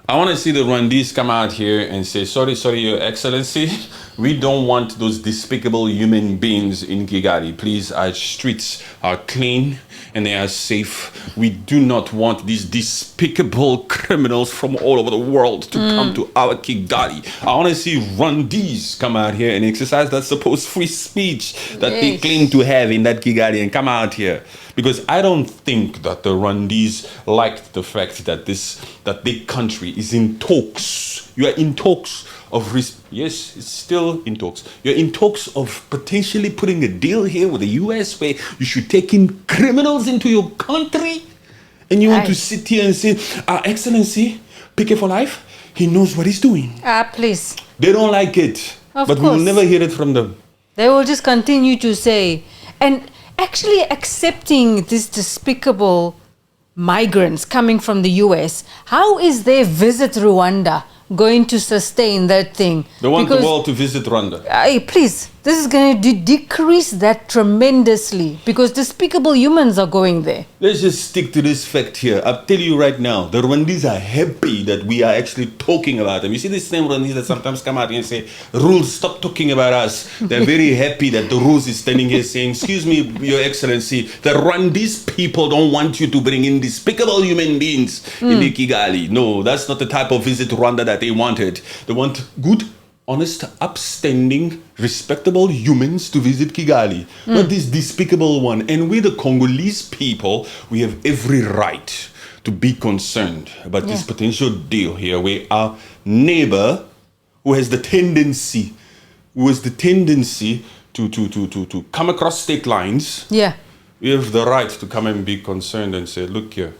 I want to see the Rwandese come out here and say, sorry, Your Excellency. We don't want those despicable human beings in Kigali. Please, our streets are clean and they are safe. We do not want these despicable criminals from all over the world to come to our Kigali. I want to see Rwandese come out here and exercise that supposed free speech that they claim to have in that Kigali and come out here. Because I don't think that the Rwandese liked the fact that that big country is in talks. You are in talks of yes, it's still in talks. You're in talks of potentially putting a deal here with the US where you should take in criminals into your country, and you want to sit here and say, Excellency, PK for life, he knows what he's doing. Please. They don't like it, but we will never hear it from them. They will just continue to say, and actually accepting these despicable migrants coming from the US, how is their visit Rwanda going to sustain that thing? They want the world to visit Rwanda. Please, this is going to decrease that tremendously because despicable humans are going there. Let's just stick to this fact here. I'll tell you right now, the Rwandese are happy that we are actually talking about them. You see the same Rwandese that sometimes come out and say, rules, stop talking about us. They're very happy that the rules is standing here saying, excuse me, Your Excellency, the Rwandese people don't want you to bring in despicable human beings in the Kigali. No, that's not the type of visit to Rwanda that they wanted. They want good, honest, upstanding, respectable humans to visit Kigali. Not this despicable one. And we, the Congolese people, we have every right to be concerned about this potential deal here where our neighbor who has the tendency to come across state lines, we have the right to come and be concerned and say, look here,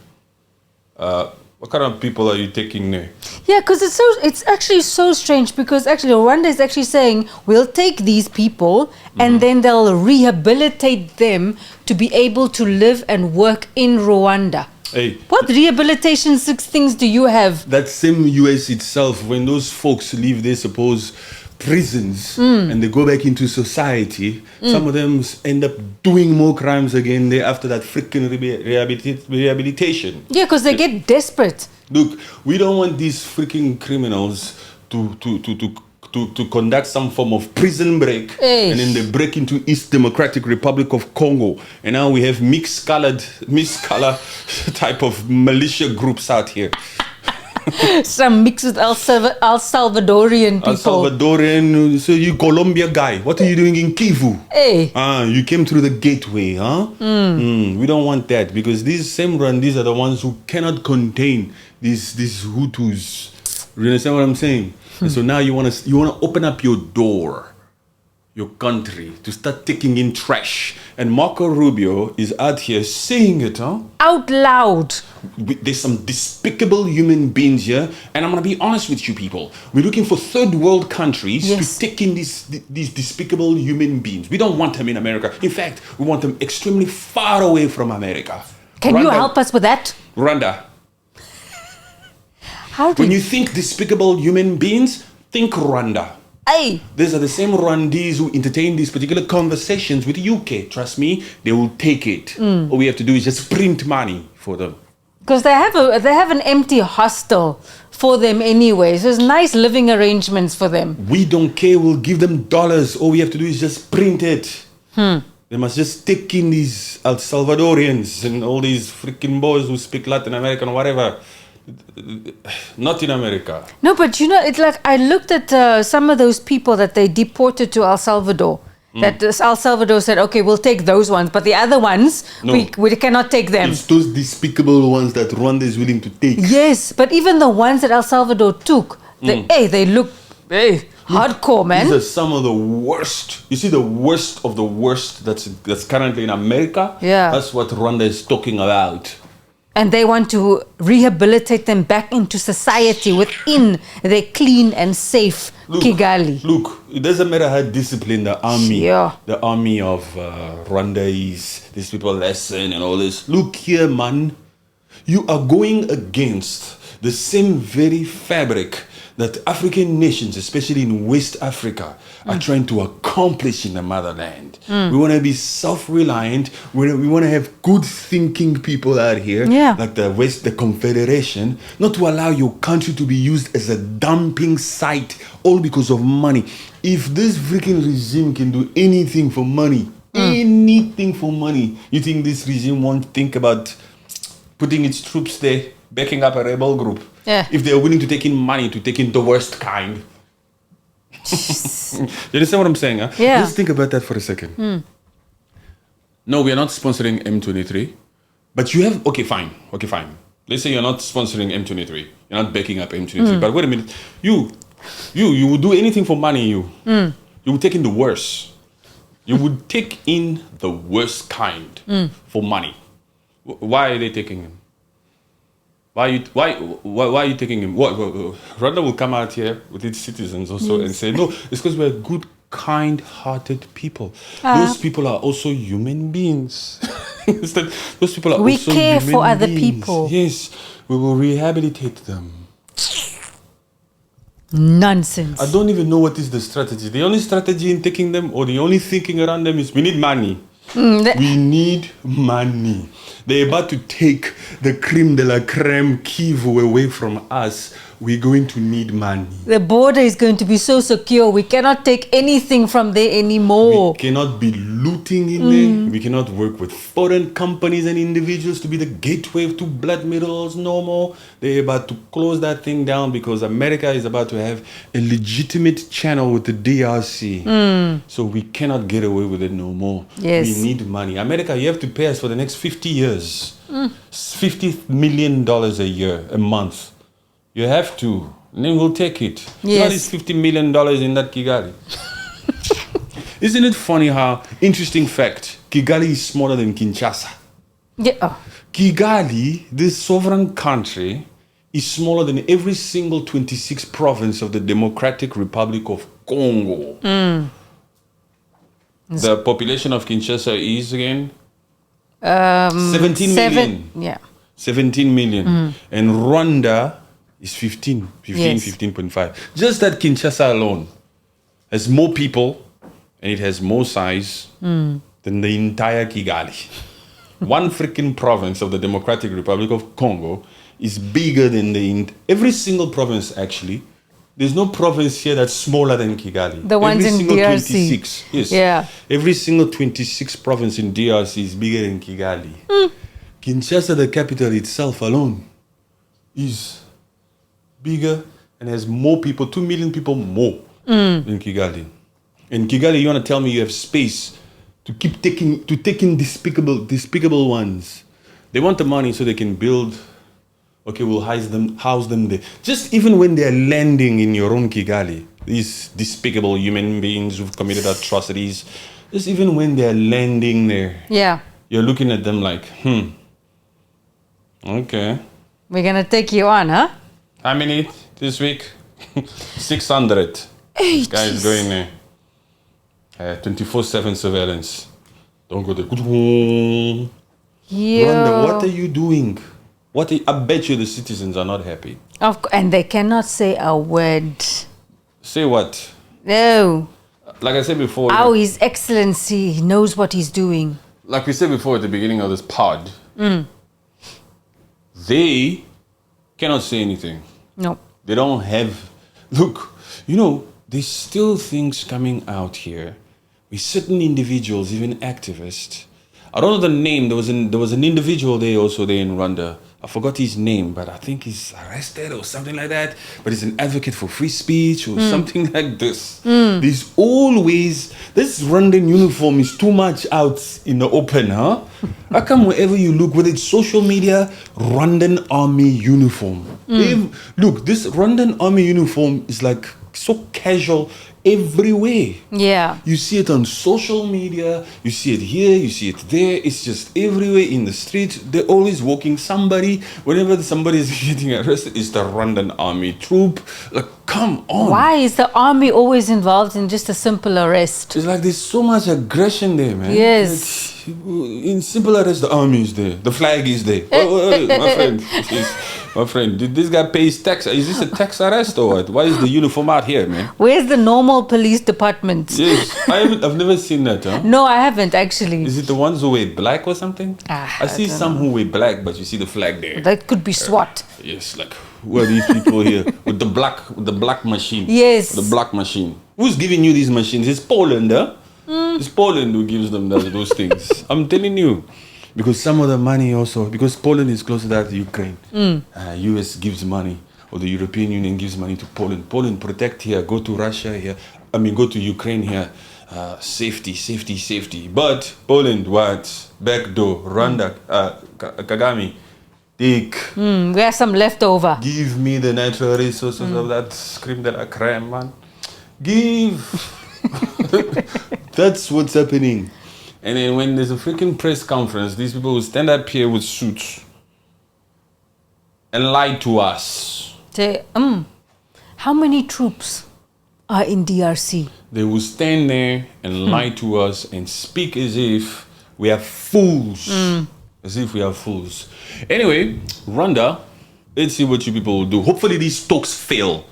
what kind of people are you taking there? Yeah, because it's actually so strange because actually Rwanda is actually saying we'll take these people and then they'll rehabilitate them to be able to live and work in Rwanda. Hey, what rehabilitation things do you have? That same US itself, when those folks leave their supposed prisons and they go back into society, some of them end up doing more crimes again there after that freaking rehabilitation. Yeah, because they get desperate. Look, we don't want these freaking criminals to conduct some form of prison break, and then they break into East Democratic Republic of Congo, and now we have mixed color type of militia groups out here. Some mixed with El Salvadorian people. El Salvadorian, so you Colombia guy, what are you doing in Kivu? Hey. You came through the gateway, huh? We don't want that because these same Rwandese are the ones who cannot contain these Hutus. You understand what I'm saying? And so now you wanna open up your door, your country, to start taking in trash. And Marco Rubio is out here saying it, huh? Out loud. There's some despicable human beings here, and I'm gonna be honest with you people. We're looking for third world countries to take in these despicable human beings. We don't want them in America. In fact, we want them extremely far away from America. Can you help us with that? Rwanda. When you think despicable human beings, think Rwanda. Hey. These are the same Rwandese who entertain these particular conversations with the UK. Trust me, they will take it. All we have to do is just print money for them. Because they have an empty hostel for them anyway. So it's nice living arrangements for them. We don't care. We'll give them dollars. All we have to do is just print it. They must just take in these El Salvadorians and all these freaking boys who speak Latin American or whatever. Not in America. No, but you know, it's like I looked at some of those people that they deported to El Salvador. That El Salvador said, okay, we'll take those ones, but the other ones, we cannot take them. It's those despicable ones that Rwanda is willing to take. Yes, but even the ones that El Salvador took, they look hardcore, man. These are some of the worst. You see, the worst of the worst that's currently in America? Yeah. That's what Rwanda is talking about. And they want to rehabilitate them back into society within their clean and safe Kigali. Look, it doesn't matter how disciplined the army of Rwanda is. These people lesson and all this. Look here, man. You are going against the same very fabric that African nations, especially in West Africa, are trying to accomplish in the motherland. We want to be self-reliant. We want to have good thinking people out here, like the Confederation, not to allow your country to be used as a dumping site, all because of money. If this freaking regime can do anything for money, anything for money, you think this regime won't think about putting its troops there, backing up a rebel group? If they're willing to take in money, to take in the worst kind. You understand what I'm saying? Huh? Just think about that for a second. No, we are not sponsoring M23, but you have, okay, fine. Let's say you're not sponsoring M23. You're not backing up M23. But wait a minute. You would do anything for money, you would take in the worst. You would take in the worst kind for money. Why are they taking him? Why are you taking him? Rwanda will come out here with its citizens also and say, no, it's because we're good, kind-hearted people. Those people are also human beings. Those people are we also care human for other beings. people. Yes, we will rehabilitate them. Nonsense. I don't even know what is the strategy. The only strategy in taking them, or the only thinking around them, is we need money. We need money. They're about to take the creme de la creme Kivu away from us. We're going to need money. The border is going to be so secure. We cannot take anything from there anymore. We cannot be looting in there. We cannot work with foreign companies and individuals to be the gateway to blood minerals no more. They're about to close that thing down because America is about to have a legitimate channel with the DRC. So we cannot get away with it no more. Yes. We need money. America, you have to pay us for the next 50 years. $50 million a year, a month. You have to. And then we'll take it. Yes. What is $50 million in that Kigali? Isn't it funny how, interesting fact, Kigali is smaller than Kinshasa. Kigali, this sovereign country, is smaller than every single 26 province of the Democratic Republic of Congo. The population of Kinshasa is again 17 million. 17 million. And Rwanda is 15.5. Just that Kinshasa alone has more people and it has more size than the entire Kigali. One freaking province of the Democratic Republic of Congo is bigger than every single province, actually. There's no province here that's smaller than Kigali. The ones every in single DRC. 26. Yes. Yeah. Every single 26 province in DRC is bigger than Kigali. Kinshasa, the capital itself alone, is bigger and has more people, 2 million people more than Kigali. In Kigali, you want to tell me you have space to keep taking despicable ones. They want the money so they can build. Okay, we'll house them there. Just even when they're landing in your own Kigali, these despicable human beings who've committed atrocities, just even when they're landing there, you're looking at them like, okay. We're going to take you on, huh? How many this week? 600. This guy is going there. 24/7 surveillance. Don't go there. Rwanda, what are you doing? I bet you the citizens are not happy. And they cannot say a word. Say what? No. Like I said before. His Excellency, he knows what he's doing. Like we said before at the beginning of this pod, they cannot say anything. No. They don't have... Look, there's still things coming out here with certain individuals, even activists. I don't know the name. There was an individual there also there in Rwanda. I forgot his name, but I think he's arrested or something like that. But he's an advocate for free speech or something like this. There's always... This Rwandan uniform is too much out in the open, huh? How come wherever you look, whether it's social media, Rwandan army uniform. Look, this Rwandan army uniform is like so casual everywhere. Yeah. You see it on social media, you see it here, you see it there. It's just everywhere in the street. They're always walking somebody. Whenever somebody is getting arrested, it's the Rwandan army troop. Like, come on. Why is the army always involved in just a simple arrest? It's like there's so much aggression there, man. Yes. Like, in simple arrest, the army is there. The flag is there. Oh, my friend. My friend, did this guy pay his tax? Is this a tax arrest or what? Why is the uniform out here, man? Where's the normal police department? Yes, I've never seen that, huh? No, I haven't actually. Is it the ones who wear black or something? I see don't some who wear black, but you see the flag there. That could be SWAT. Yes, like who are these people here with the black machine? Yes. The black machine. Who's giving you these machines? It's Poland, huh? It's Poland who gives them those things. I'm telling you. Because some of the money also, because Poland is closer to Ukraine. US gives money, or the European Union gives money to Poland. Poland protect here, go to Russia here. Go to Ukraine here. Safety. But Poland, what? Backdoor, Rwanda, Kagame. Take. We have some leftover. Give me the natural resources of that creme de la creme, man. Give. That's what's happening. And then when there's a freaking press conference, these people will stand up here with suits and lie to us. Say, how many troops are in DRC? They will stand there and lie to us and speak as if we are fools. As if we are fools. Anyway, Rwanda, let's see what you people will do. Hopefully these talks fail.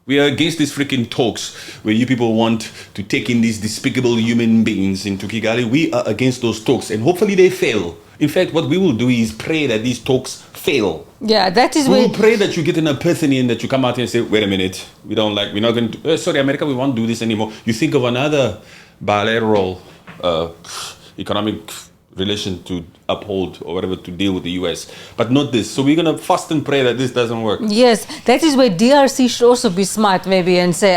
We are against these freaking talks where you people want to take in these despicable human beings into Kigali. We are against those talks and hopefully they fail. In fact, what we will do is pray that these talks fail. Yeah, that is We where... will pray that you get an epiphany and that you come out here and say, wait a minute, we're not going to, sorry, America, we won't do this anymore. You think of another bilateral economic relation to uphold or whatever to deal with the US, but not this. So we're going to fast and pray that this doesn't work. Yes, that is where DRC should also be smart maybe and say,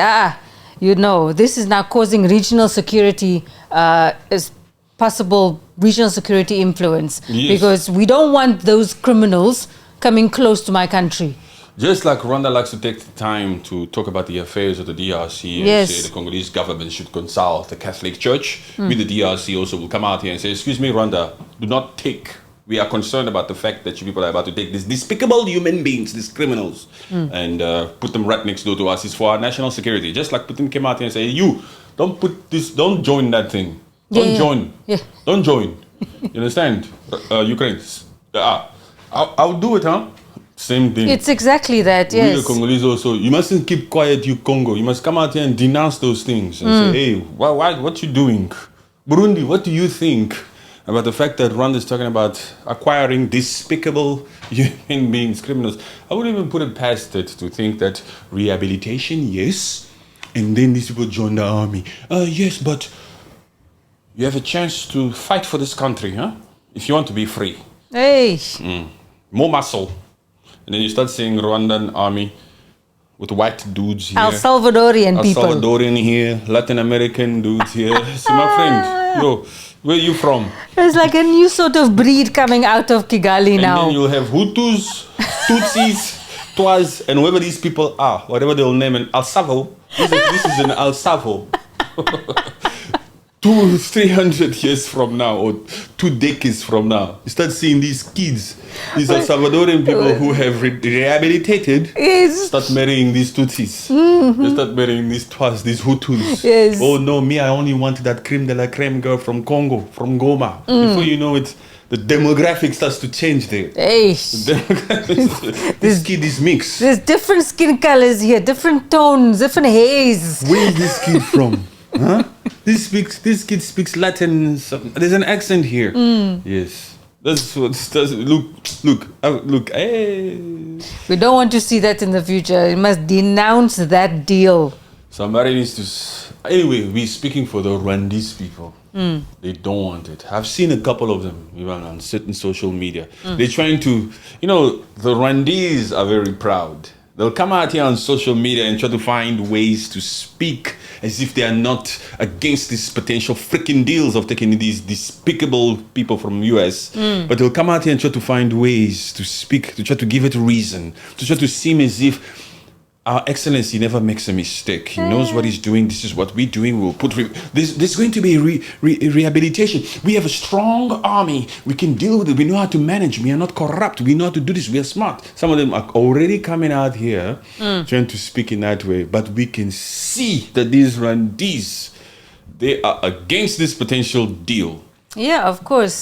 this is now causing regional security, as possible regional security influence. Yes. Because we don't want those criminals coming close to my country. Just like Rwanda likes to take the time to talk about the affairs of the DRC and Yes. say the Congolese government should consult the Catholic Church, we the DRC also will come out here and say, excuse me, Rwanda, do not take. We are concerned about the fact that you people are about to take these despicable human beings, these criminals, and put them right next door to us. It's for our national security. Just like Putin came out here and say, you, don't join that thing. Don't join. Yeah. Don't join. You understand? Ukraine. I'll do it, huh? Same thing. It's exactly that, We yes. the Congolese also, you mustn't keep quiet, you Congo. You must come out here and denounce those things and say, hey, what you doing? Burundi, what do you think about the fact that Rwanda is talking about acquiring despicable human beings, criminals? I wouldn't even put it past it to think that rehabilitation, yes, and then these people join the army. Yes, but you have a chance to fight for this country, huh? If you want to be free. Hey. More muscle. And then you start seeing Rwandan army with white dudes here. El Salvadorian people. Salvadorian here, Latin American dudes here. So my friend, yo, where are you from? It's like a new sort of breed coming out of Kigali And now. then you'll have Hutus, Tutsis, Twas, and whoever these people are, whatever they'll name an Alsavo. This is an Alsavo. 200-300 years from now, or 2 decades from now, you start seeing these kids, these El Salvadorian people who have rehabilitated, Yes. start marrying these Tutsis. They start marrying these Twas, these Hutus. Yes. Oh no, me, I only wanted that creme de la creme girl from Congo, from Goma. Before you know it, the demographic starts to change there. Hey. This kid is mixed. There's different skin colors here, different tones, different haze. Where is this kid from? Huh? This kid speaks Latin. There's an accent here. Yes. That's what does. Look. Hey. We don't want to see that in the future. You must denounce that deal. Somebody needs to. Anyway, we're speaking for the Rwandese people. They don't want it. I've seen a couple of them even on certain social media. They're trying to. The Rwandese are very proud. They'll come out here on social media and try to find ways to speak as if they are not against these potential freaking deals of taking these despicable people from US. But they'll come out here and try to find ways to speak, to try to give it a reason, to try to seem as if Our Excellency never makes a mistake. He knows what he's doing. This is what we're doing. We'll put there's going to be rehabilitation. We have a strong army. We can deal with it. We know how to manage. We are not corrupt. We know how to do this. We are smart. Some of them are already coming out here trying to speak in that way. But we can see that these Rwandese, they are against this potential deal. Yeah, of course.